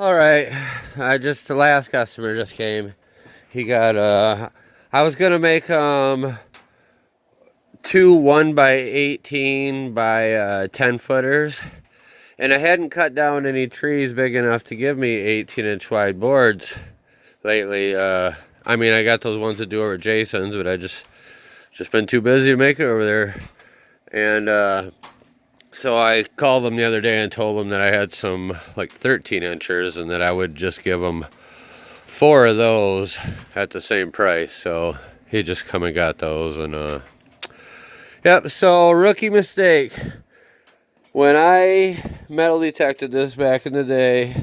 All right, the last customer just came. He got I was gonna make two 1x18 by 10 footers, and I hadn't cut down any trees big enough to give me 18-inch wide boards lately. I mean, I got those ones to do over at Jason's, but I just been too busy to make it over there. And so I called them the other day and told them that I had some like 13 inchers and that I would just give them 4 of those at the same price. So he just come and got those. And yep, so rookie mistake. When I metal detected this back in the day,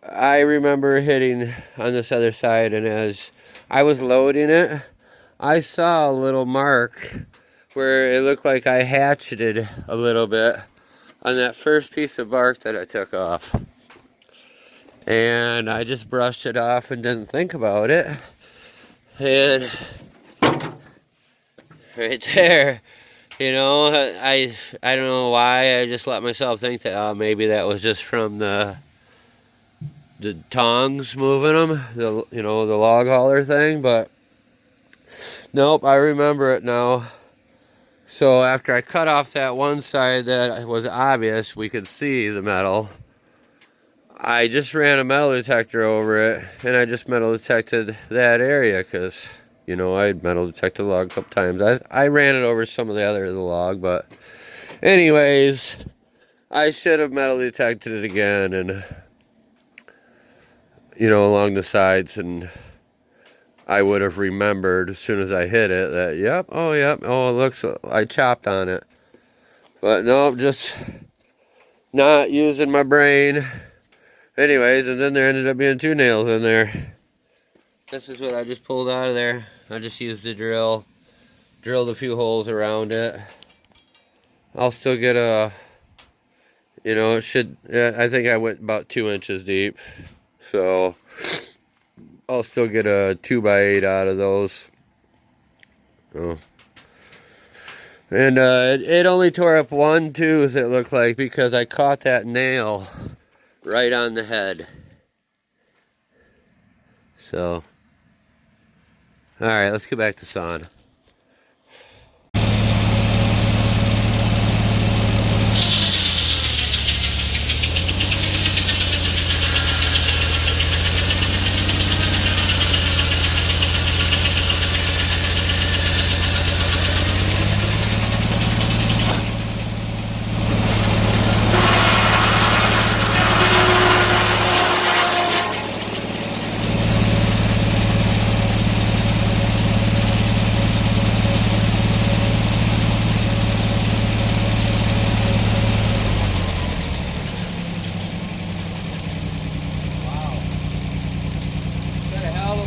I remember hitting on this other side, and as I was loading it, I saw a little mark where it looked like I hatcheted a little bit on that first piece of bark that I took off. And I just brushed it off and didn't think about it. And right there, you know, I don't know why I just let myself think that maybe that was just from the tongs moving them, the log hauler thing, but nope, I remember it now. So after I cut off that one side that was obvious, we could see the metal, I just ran a metal detector over it, and I just metal detected that area because, you know, I'd metal detected the log a couple times. I ran it over some of the other of the log, but anyways, I should have metal detected it again, and, you know, along the sides, and I would have remembered as soon as I hit it that, yep, oh, it looks, I chopped on it. But no, just not using my brain. Anyways, and then there ended up being 2 nails in there. This is what I just pulled out of there. I just used the drill, drilled a few holes around it. I'll still get a, you know, it should, I think I went about 2 inches deep. So I'll still get a 2x8 out of those. Oh. And it only tore up one tooth, it looked like, because I caught that nail right on the head. So, alright, let's get back to sawing.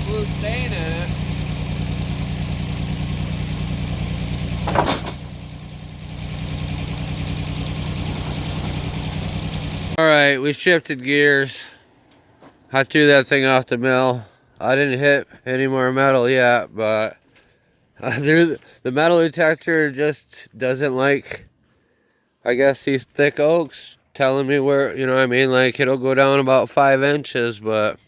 Blue stain in it. Alright, we shifted gears. I threw that thing off the mill. I didn't hit any more metal yet, but the metal detector just doesn't like, I guess, these thick oaks telling me where, you know what I mean, like it'll go down about 5 inches, but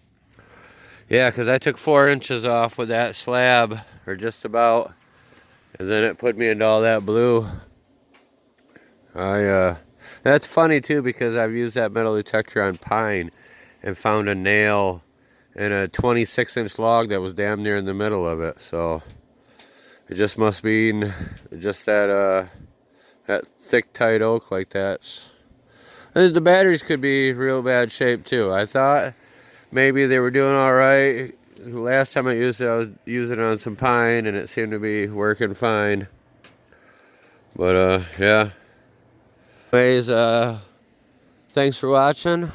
yeah, because I took 4 inches off with that slab, or just about, and then it put me into all that blue. That's funny too, because I've used that metal detector on pine and found a nail in a 26-inch log that was damn near in the middle of it. So it just must be just that thick, tight oak like that. And the batteries could be real bad shape too. I thought maybe they were doing all right. The last time I used it, I was using it on some pine, and it seemed to be working fine. But yeah. Anyways, thanks for watching.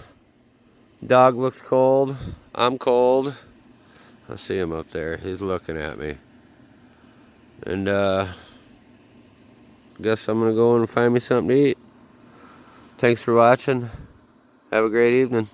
Dog looks cold. I'm cold. I see him up there. He's looking at me. And guess I'm gonna go and find me something to eat. Thanks for watching. Have a great evening.